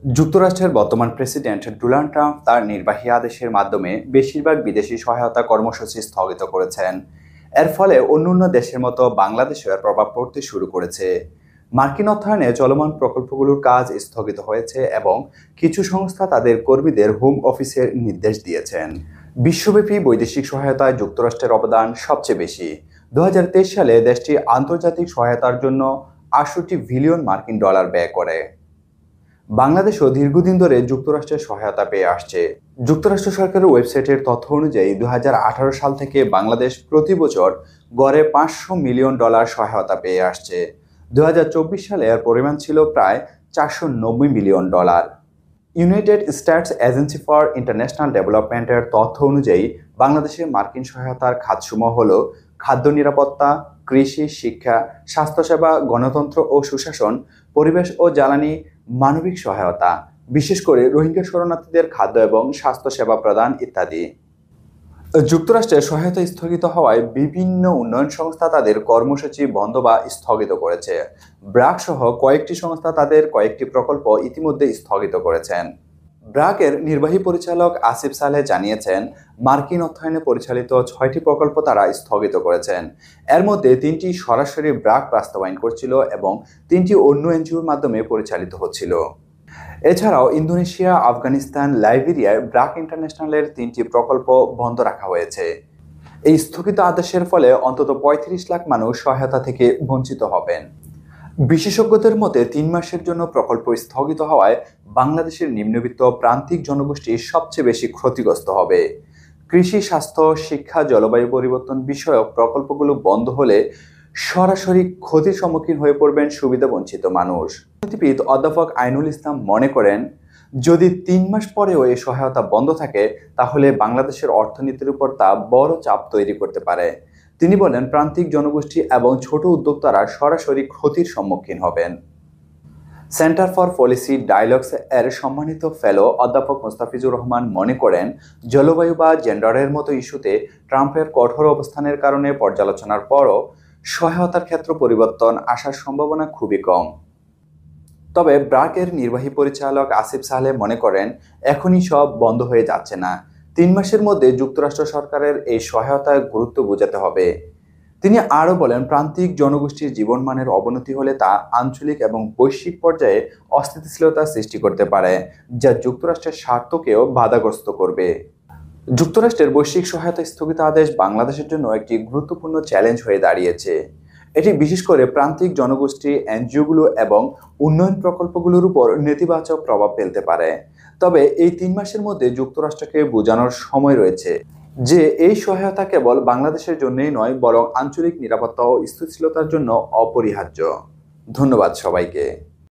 যুক্তরাষ্ট্রের বর্তমান president Donald Trump তার নির্বাহী আদেশের মাধ্যমে বেশিরভাগ বিদেশি সহায়তা কর্মসূচি স্থগিত করেছেন। এর ফলে অন্যান্য দেশের মতো বাংলাদেশেও এর প্রভাব পড়তে শুরু করেছে। মার্কিন অর্থায়নে চলমান প্রকল্পগুলোর কাজ স্থগিত হয়েছে এবং কিছু সংস্থা তাদের কর্মীদের হোম অফিসের নির্দেশ দিয়েছেন। বিশ্বব্যাপী বৈদেশিক সহায়তায় যুক্তরাষ্ট্রের অবদান সবচেয়ে বেশি। 2023 সালে দেশটি আন্তর্জাতিক সহায়তার জন্য 68 বিলিয়ন মার্কিন ডলার ব্যয় করে। বাংলাদেশও দীর্ঘদিন ধরে যুক্তরাষ্ট্রের সহায়তা পেয়ে আসছে। যুক্তরাষ্ট্র সরকারের ওয়েবসাইটের তথ্য অনুযায়ী 2018 সাল থেকে বাংলাদেশ প্রতি বছর গড়ে 500 মিলিয়ন ডলার সহায়তা পেয়ে আসছে। 2024 সালে এর পরিমাণ ছিল প্রায় 490 million dollar. United states agency for international ডেভেলপমেন্টের তথ্য অনুযায়ী বাংলাদেশের মার্কিন সহায়তার খাতসমূহ হল খাদ্য নিরাপত্তা, কৃষি, শিক্ষা, স্বাস্থ্যসেবা, গণতন্ত্র ও সুশাসন, পরিবেশ ও জ্বালানি, মানবিক সহায়তা, বিশেষ করে রোহিঙ্গা শরণার্থীদের খাদ্য এবং স্বাস্থ্যসেবা প্রদান ইত্যাদি। যুক্তরাষ্ট্রের সহায়তা স্থগিত হওয়ায় বিভিন্ন উন্নয়ন সংস্থা তাদের কর্মসূচি বন্ধ বা স্থগিত করেছে। ব্র্যাক সহ কয়েকটি সংস্থা তাদের কয়েকটি প্রকল্প ইতিমধ্যে স্থগিত করেছেন। ব্র্যাকের নির্বাহী পরিচালক আসিফ সালেহ জানিয়েছেন, মার্কিন অর্থায়নে পরিচালিত 6টি প্রকল্প তারা স্থগিত করেছেন। এর মধ্যে 3টি সরাসরি ব্র্যাক বাস্তবায়ন করছিল এবং 3টি অন্য এনজিওর মাধ্যমে পরিচালিত হচ্ছিল। এছাড়াও ইন্দোনেশিয়া, আফগানিস্তান, লাইবেরিয়ায় ব্র্যাক ইন্টারন্যাশনালের 3টি প্রকল্প বন্ধ রাখা হয়েছে। এই স্থগিত আদেশের ফলে অন্তত 35 লাখ মানুষ সহায়তা থেকে বঞ্চিত হবেন। বিশেষজ্ঞদের মতে 3 মাসের জন্য প্রকল্প স্থগিত হওয়ায় বাংলাদেশের নিম্নবিত্ত প্রান্তিক জনগোষ্ঠী সবচেয়ে বেশি ক্ষতিগ্রস্ত হবে। কৃষি, স্বাস্থ্য, শিক্ষা, জলবায়ু পরিবর্তন বিষয়ক প্রকল্পগুলো বন্ধ হলে সরাসরি ক্ষতির সম্মুখীন হয়ে পড়বেন সুবিধাবঞ্চিত মানুষ। অর্থনীতিবিদ অধ্যাপক আইনুল ইসলাম মনে করেন, যদি 3 মাস পরেও এই সহায়তা বন্ধ থাকে তাহলে বাংলাদেশের অর্থনীতির উপর তা বড় চাপ তৈরি করতে পারে। তিনি বলেন, প্রান্তিক জনগোষ্ঠী এবং ছোট উদ্যোক্তারা সরাসরি ক্ষতির সম্মুখীন হবেন। সেন্টার ফর পলিসি ডায়ালগস এর সম্মানিত ফেলো অধ্যাপক মোস্তাফিজুর রহমান মনে করেন, জলবায়ু বা জেন্ডারের মতো ইস্যুতে ট্রাম্পের কঠোর অবস্থানের কারণে পর্যালোচনার পরও সহায়তার ক্ষেত্র পরিবর্তন আসার সম্ভাবনা খুবই কম। তবে ব্র্যাকের নির্বাহী পরিচালক আসিফ সালেহ মনে করেন, এখনই সব বন্ধ হয়ে যাচ্ছে না। 3 মাসের মধ্যে যুক্তরাষ্ট্র সরকারের এই সহায়তার গুরুত্ব বোঝাতে হবে। তিনি আরও বলেন, প্রান্তিক জনগোষ্ঠীর জীবনমানের অবনতি হলে তা আঞ্চলিক এবং বৈশ্বিক পর্যায়ে অস্থিতিশীলতা সৃষ্টি করতে পারে, যা যুক্তরাষ্ট্রের স্বার্থকেও বাধাগ্রস্ত করবে। যুক্তরাষ্ট্রের বৈশ্বিক সহায়তা স্থগিত আদেশ বাংলাদেশের জন্য একটি গুরুত্বপূর্ণ চ্যালেঞ্জ হয়ে দাঁড়িয়েছে। এটি বিশেষ করে প্রান্তিক জনগোষ্ঠী, এনজিওগুলো এবং উন্নয়ন প্রকল্পগুলোর উপর নেতিবাচক প্রভাব ফেলতে পারে। তবে এই 3 মাসের মধ্যে যুক্তরাষ্ট্রকে বোঝানোর সময় রয়েছে যে এই সহায়তা কেবল বাংলাদেশের জন্যই নয়, বরং আঞ্চলিক নিরাপত্তা ও স্থিতিশীলতার জন্য অপরিহার্য। ধন্যবাদ সবাইকে।